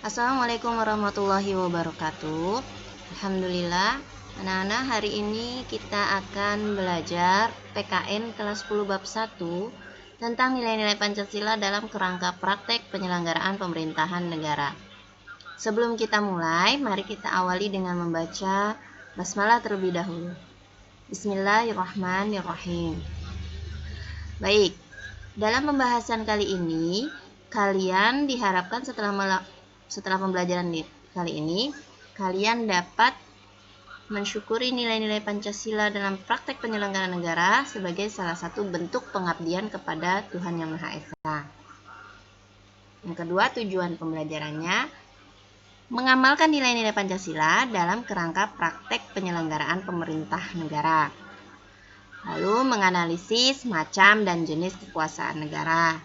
Assalamualaikum warahmatullahi wabarakatuh. Alhamdulillah, anak-anak, hari ini kita akan belajar PKN kelas 10 bab 1 tentang nilai-nilai Pancasila dalam kerangka praktek penyelenggaraan pemerintahan negara. Sebelum kita mulai, mari kita awali dengan membaca basmalah terlebih dahulu. Bismillahirrahmanirrahim. Baik, dalam pembahasan kali ini, kalian diharapkan setelah pembelajaran kali ini, kalian dapat mensyukuri nilai-nilai Pancasila dalam praktek penyelenggaraan negara sebagai salah satu bentuk pengabdian kepada Tuhan Yang Maha Esa. Yang kedua, tujuan pembelajarannya mengamalkan nilai-nilai Pancasila dalam kerangka praktek penyelenggaraan pemerintah negara. Lalu menganalisis macam dan jenis kekuasaan negara,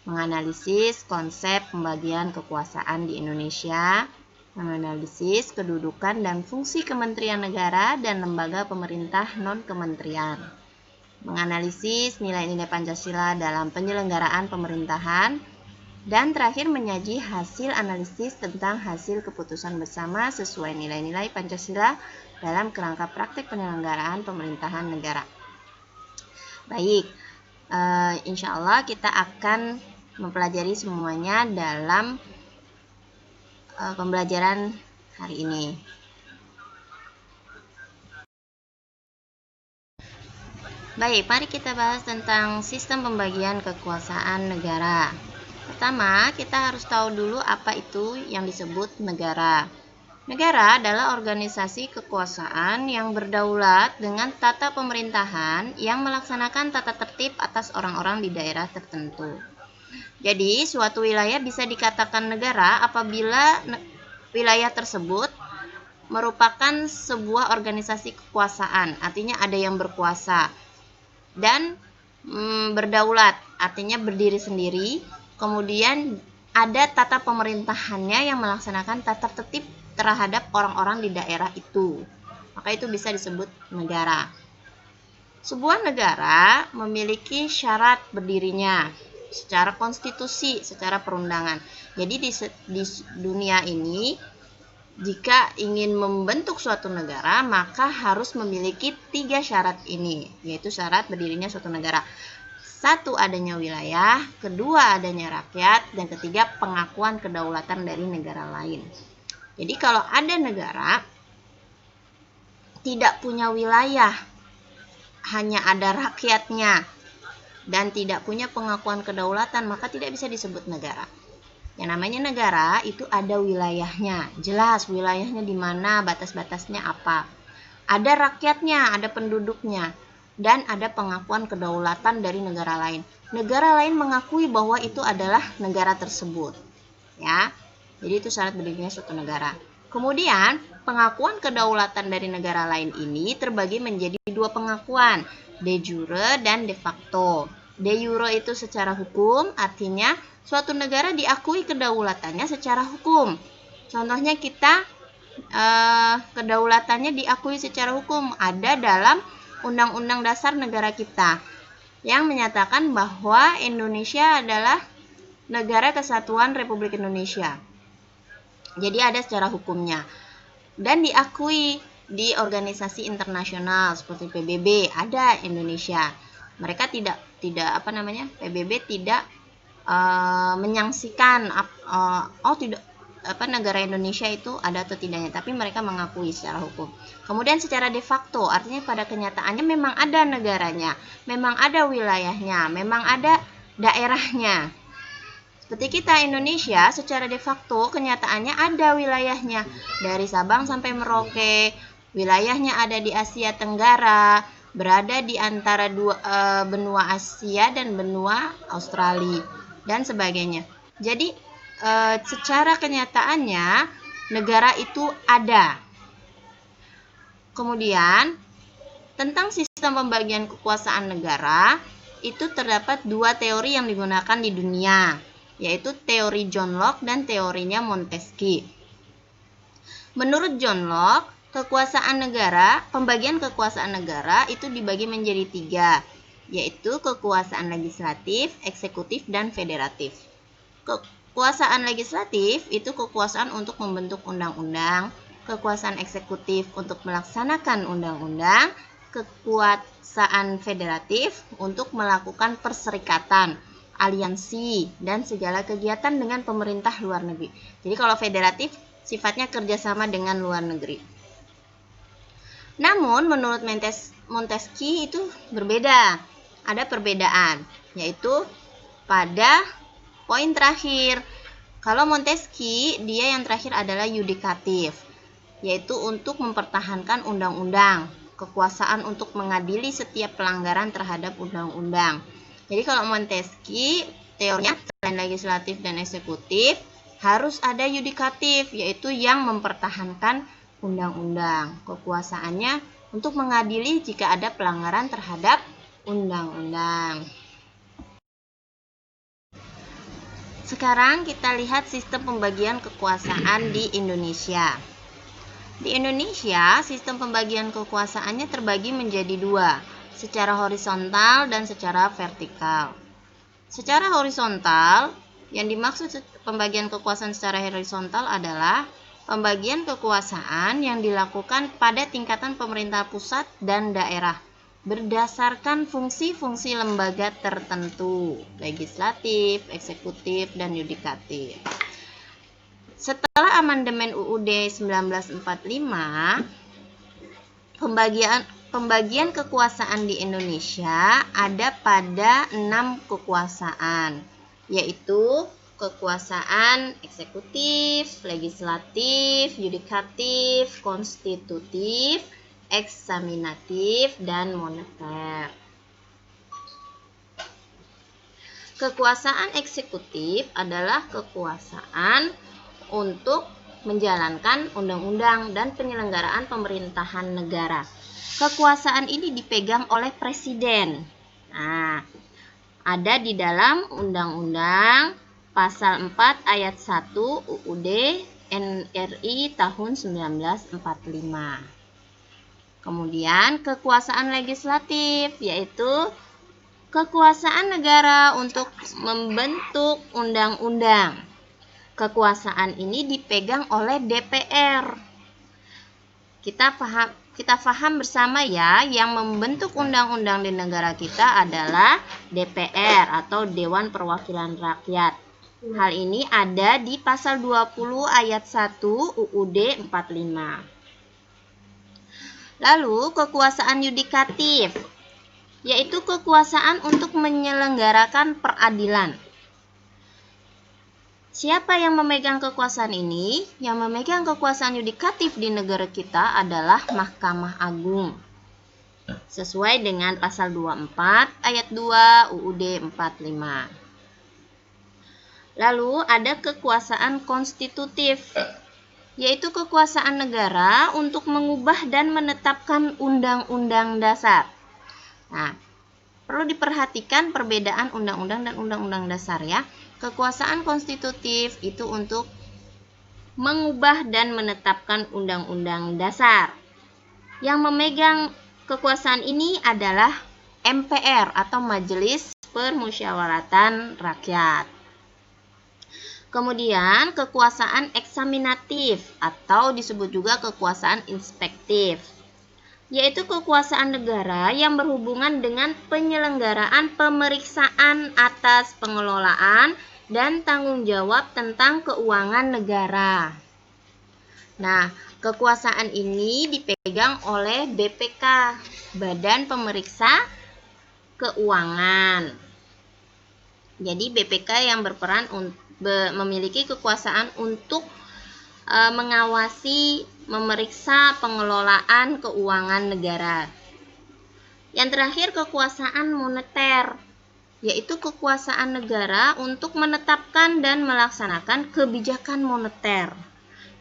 menganalisis konsep pembagian kekuasaan di Indonesia, menganalisis kedudukan dan fungsi kementerian negara dan lembaga pemerintah non-kementerian, menganalisis nilai-nilai Pancasila dalam penyelenggaraan pemerintahan, dan terakhir menyaji hasil analisis tentang hasil keputusan bersama sesuai nilai-nilai Pancasila dalam kerangka praktek penyelenggaraan pemerintahan negara. Baik, insya Allah kita akan mempelajari semuanya dalam pembelajaran hari ini. Baik, mari kita bahas tentang sistem pembagian kekuasaan negara. Pertama, kita harus tahu dulu apa itu yang disebut negara. Negara adalah organisasi kekuasaan yang berdaulat dengan tata pemerintahan yang melaksanakan tata tertib atas orang-orang di daerah tertentu. Jadi, suatu wilayah bisa dikatakan negara apabila wilayah tersebut merupakan sebuah organisasi kekuasaan, artinya ada yang berkuasa, dan berdaulat, artinya berdiri sendiri. Kemudian ada tata pemerintahannya yang melaksanakan tata tertib terhadap orang-orang di daerah itu. Maka itu bisa disebut negara. Sebuah negara memiliki syarat berdirinya secara konstitusi, secara perundangan. Jadi di dunia ini, jika ingin membentuk suatu negara, maka harus memiliki 3 syarat ini, yaitu syarat berdirinya suatu negara. 1, adanya wilayah, 2, adanya rakyat, dan 3, pengakuan kedaulatan dari negara lain. Jadi kalau ada negara tidak punya wilayah, hanya ada rakyatnya, dan tidak punya pengakuan kedaulatan, maka tidak bisa disebut negara. Yang namanya negara itu ada wilayahnya, jelas wilayahnya di mana, batas-batasnya apa. Ada rakyatnya, ada penduduknya, dan ada pengakuan kedaulatan dari negara lain. Negara lain mengakui bahwa itu adalah negara tersebut. Ya. Jadi itu syarat berdirinya suatu negara. Kemudian, pengakuan kedaulatan dari negara lain ini terbagi menjadi 2 pengakuan, de jure dan de facto. De jure itu secara hukum, artinya suatu negara diakui kedaulatannya secara hukum. Contohnya kita kedaulatannya diakui secara hukum ada dalam Undang-Undang Dasar Negara kita yang menyatakan bahwa Indonesia adalah negara kesatuan Republik Indonesia. Jadi ada secara hukumnya dan diakui di organisasi internasional seperti PBB ada Indonesia. Mereka tidak PBB tidak menyaksikan negara Indonesia itu ada atau tidaknya, tapi mereka mengakui secara hukum. Kemudian secara de facto, artinya pada kenyataannya memang ada negaranya, memang ada wilayahnya, memang ada daerahnya. Seperti kita Indonesia, secara de facto kenyataannya ada wilayahnya, dari Sabang sampai Merauke, wilayahnya ada di Asia Tenggara, berada di antara benua Asia dan benua Australia, dan sebagainya. Jadi secara kenyataannya negara itu ada. Kemudian tentang sistem pembagian kekuasaan negara itu terdapat 2 teori yang digunakan di dunia, yaitu teori John Locke dan teorinya Montesquieu. Menurut John Locke, pembagian kekuasaan negara itu dibagi menjadi 3, yaitu kekuasaan legislatif, eksekutif, dan federatif. Kekuasaan legislatif itu kekuasaan untuk membentuk undang-undang, kekuasaan eksekutif untuk melaksanakan undang-undang, kekuasaan federatif untuk melakukan perserikatan, aliansi, dan segala kegiatan dengan pemerintah luar negeri. Jadi kalau federatif sifatnya kerjasama dengan luar negeri. Namun menurut Montesquieu itu berbeda. Ada perbedaan, yaitu pada poin terakhir. Kalau Montesquieu, dia yang terakhir adalah yudikatif, yaitu untuk mempertahankan undang-undang, kekuasaan untuk mengadili setiap pelanggaran terhadap undang-undang. Jadi kalau Montesquieu, teorinya selain legislatif dan eksekutif, harus ada yudikatif, yaitu yang mempertahankan undang-undang. Kekuasaannya untuk mengadili jika ada pelanggaran terhadap undang-undang. Sekarang kita lihat sistem pembagian kekuasaan di Indonesia. Di Indonesia, sistem pembagian kekuasaannya terbagi menjadi dua, secara horizontal dan secara vertikal. Secara horizontal, yang dimaksud pembagian kekuasaan secara horizontal adalah pembagian kekuasaan yang dilakukan pada tingkatan pemerintah pusat dan daerah berdasarkan fungsi-fungsi lembaga tertentu, legislatif, eksekutif, dan yudikatif. Setelah amandemen UUD 1945, pembagian kekuasaan di Indonesia ada pada 6 kekuasaan, yaitu kekuasaan eksekutif, legislatif, yudikatif, konstitutif, eksaminatif, dan moneter. Kekuasaan eksekutif adalah kekuasaan untuk menjalankan undang-undang dan penyelenggaraan pemerintahan negara. Kekuasaan ini dipegang oleh presiden. Nah, ada di dalam Undang-Undang Pasal 4 Ayat 1 UUD NRI tahun 1945. Kemudian kekuasaan legislatif, yaitu kekuasaan negara untuk membentuk undang-undang. Kekuasaan ini dipegang oleh DPR. Kita paham bersama ya, yang membentuk undang-undang di negara kita adalah DPR atau Dewan Perwakilan Rakyat. Hal ini ada di pasal 20 ayat 1 UUD 45. Lalu kekuasaan yudikatif, yaitu kekuasaan untuk menyelenggarakan peradilan. Siapa yang memegang kekuasaan ini? Yang memegang kekuasaan yudikatif di negara kita adalah Mahkamah Agung. Sesuai dengan pasal 24 ayat 2 UUD 45. Lalu ada kekuasaan konstitutif, yaitu kekuasaan negara untuk mengubah dan menetapkan undang-undang dasar. Nah, perlu diperhatikan perbedaan undang-undang dan undang-undang dasar ya. Kekuasaan konstitutif itu untuk mengubah dan menetapkan undang-undang dasar. Yang memegang kekuasaan ini adalah MPR atau Majelis Permusyawaratan Rakyat. Kemudian kekuasaan eksaminatif atau disebut juga kekuasaan inspektif, yaitu kekuasaan negara yang berhubungan dengan penyelenggaraan pemeriksaan atas pengelolaan dan tanggung jawab tentang keuangan negara. Nah, kekuasaan ini dipegang oleh BPK, Badan Pemeriksa Keuangan. Jadi BPK yang berperan memiliki kekuasaan untuk mengawasi, memeriksa pengelolaan keuangan negara. Yang terakhir kekuasaan moneter, yaitu kekuasaan negara untuk menetapkan dan melaksanakan kebijakan moneter,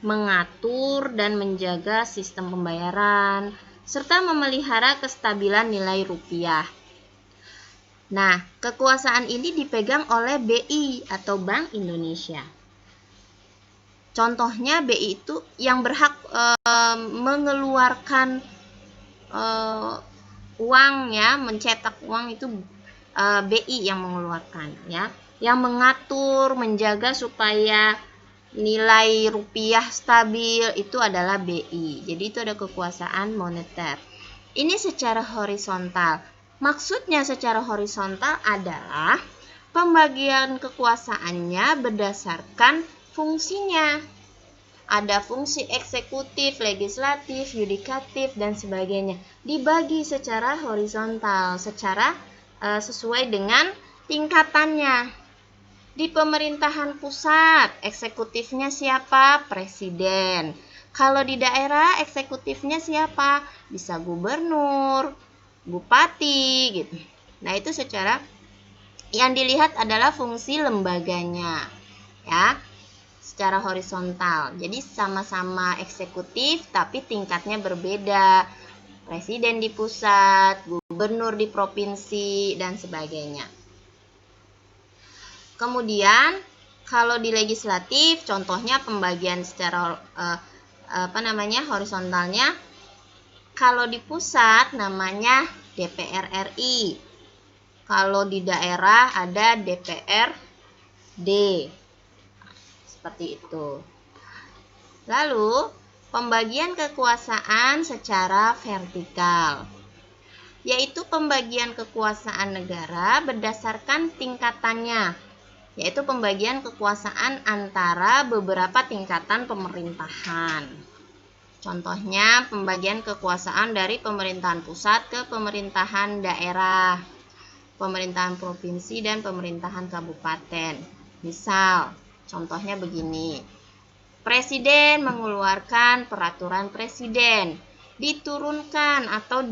mengatur dan menjaga sistem pembayaran, serta memelihara kestabilan nilai rupiah. Nah, kekuasaan ini dipegang oleh BI atau Bank Indonesia. Contohnya BI itu yang berhak mengeluarkan uang ya, mencetak uang itu BI yang mengeluarkan ya. yang mengatur, menjaga supaya nilai rupiah stabil itu adalah BI. Jadi itu ada kekuasaan moneter. Ini secara horizontal. Maksudnya secara horizontal adalah pembagian kekuasaannya berdasarkan fungsinya. Ada fungsi eksekutif, legislatif, yudikatif, dan sebagainya. Dibagi secara horizontal, secara sesuai dengan tingkatannya. Di pemerintahan pusat, eksekutifnya siapa? Presiden. Kalau di daerah, eksekutifnya siapa? Bisa gubernur, bupati, gitu. Nah, itu secara yang dilihat adalah fungsi lembaganya, ya, secara horizontal. Jadi sama-sama eksekutif, tapi tingkatnya berbeda. Presiden di pusat, gubernur di provinsi, dan sebagainya. Kemudian kalau di legislatif, contohnya pembagian secara horizontalnya. Kalau di pusat namanya DPR RI. Kalau di daerah ada DPRD. Seperti itu. Lalu, pembagian kekuasaan secara vertikal, yaitu pembagian kekuasaan negara berdasarkan tingkatannya, yaitu pembagian kekuasaan antara beberapa tingkatan pemerintahan. Contohnya, pembagian kekuasaan dari pemerintahan pusat ke pemerintahan daerah, pemerintahan provinsi, dan pemerintahan kabupaten. Misal, contohnya begini. Presiden mengeluarkan peraturan presiden, diturunkan atau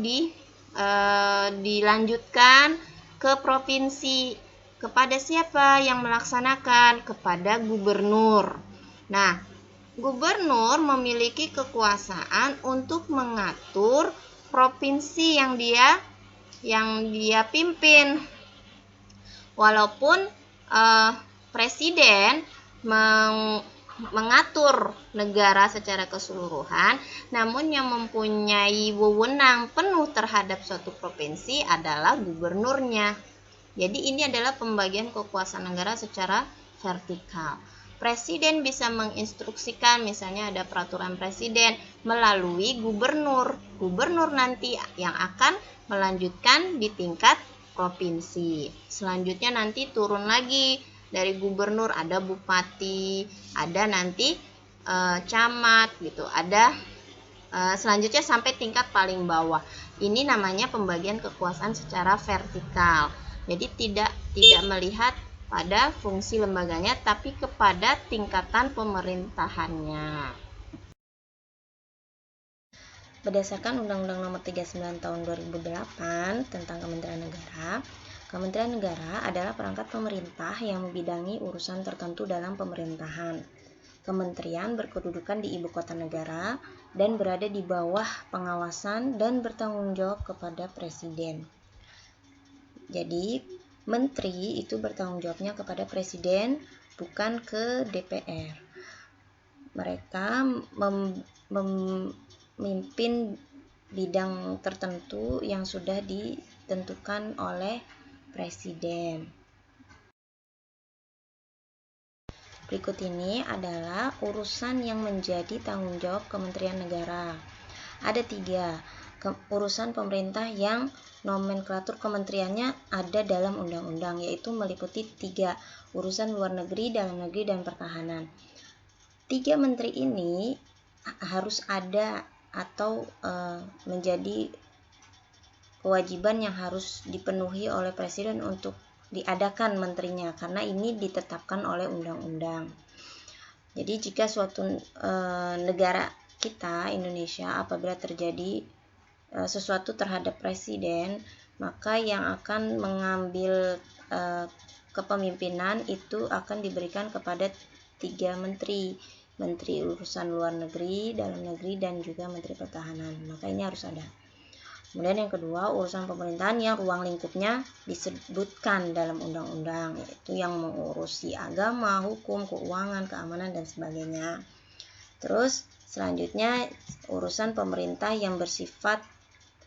dilanjutkan ke provinsi. Kepada siapa yang melaksanakan? Kepada gubernur. Nah, gubernur memiliki kekuasaan untuk mengatur provinsi yang dia pimpin. Walaupun presiden mengatur negara secara keseluruhan, namun yang mempunyai wewenang penuh terhadap suatu provinsi adalah gubernurnya. Jadi ini adalah pembagian kekuasaan negara secara vertikal. Presiden bisa menginstruksikan, misalnya ada peraturan presiden melalui gubernur. Gubernur nanti yang akan melanjutkan di tingkat provinsi. Selanjutnya nanti turun lagi dari gubernur, ada bupati, ada nanti camat gitu, ada selanjutnya sampai tingkat paling bawah. Ini namanya pembagian kekuasaan secara vertikal. Jadi tidak melihat pada fungsi lembaganya, tapi kepada tingkatan pemerintahannya. Berdasarkan Undang-Undang Nomor 39 Tahun 2008 tentang Kementerian Negara, Kementerian Negara adalah perangkat pemerintah yang membidangi urusan tertentu dalam pemerintahan. Kementerian berkedudukan di ibu kota negara dan berada di bawah pengawasan dan bertanggung jawab kepada Presiden. Jadi, menteri itu bertanggung jawabnya kepada presiden, bukan ke DPR. Mereka memimpin bidang tertentu yang sudah ditentukan oleh presiden. Berikut ini adalah urusan yang menjadi tanggung jawab Kementerian Negara. Ada 3 urusan pemerintah yang nomenklatur kementeriannya ada dalam undang-undang, yaitu meliputi 3 urusan luar negeri, dalam negeri, dan pertahanan. 3 menteri ini harus ada atau menjadi kewajiban yang harus dipenuhi oleh presiden untuk diadakan menterinya, karena ini ditetapkan oleh undang-undang. Jadi jika suatu negara kita, Indonesia, apabila terjadi sesuatu terhadap presiden, maka yang akan mengambil kepemimpinan itu akan diberikan kepada 3 menteri urusan luar negeri, dalam negeri, dan juga menteri pertahanan. Maka ini harus ada. Kemudian yang kedua, urusan pemerintahan yang ruang lingkupnya disebutkan dalam undang-undang, yaitu yang mengurusi agama, hukum, keuangan, keamanan, dan sebagainya. Terus selanjutnya urusan pemerintah yang bersifat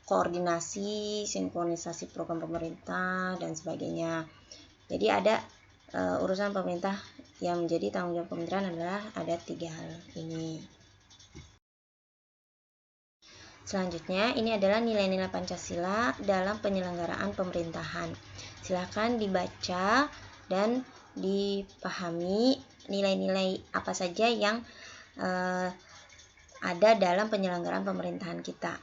koordinasi, sinkronisasi program pemerintah, dan sebagainya. Jadi ada urusan pemerintah yang menjadi tanggung jawab kementerian adalah ada 3 hal ini. Selanjutnya, ini adalah nilai-nilai Pancasila dalam penyelenggaraan pemerintahan. Silakan dibaca dan dipahami nilai-nilai apa saja yang ada dalam penyelenggaraan pemerintahan kita.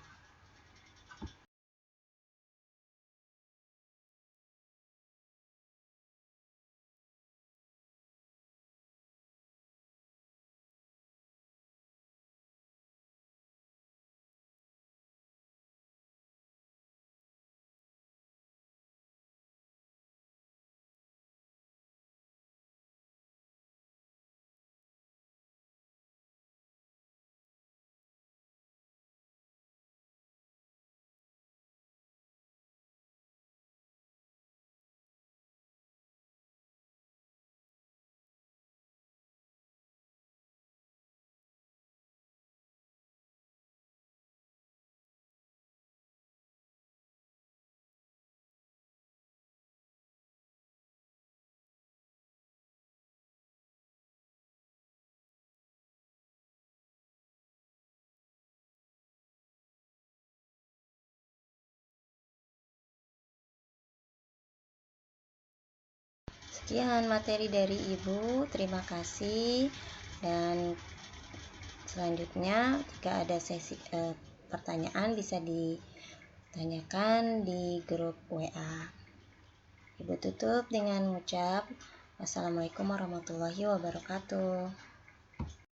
Sekian materi dari Ibu, terima kasih. Dan selanjutnya jika ada sesi pertanyaan bisa ditanyakan di grup WA. Ibu tutup dengan mengucap Wassalamualaikum warahmatullahi wabarakatuh.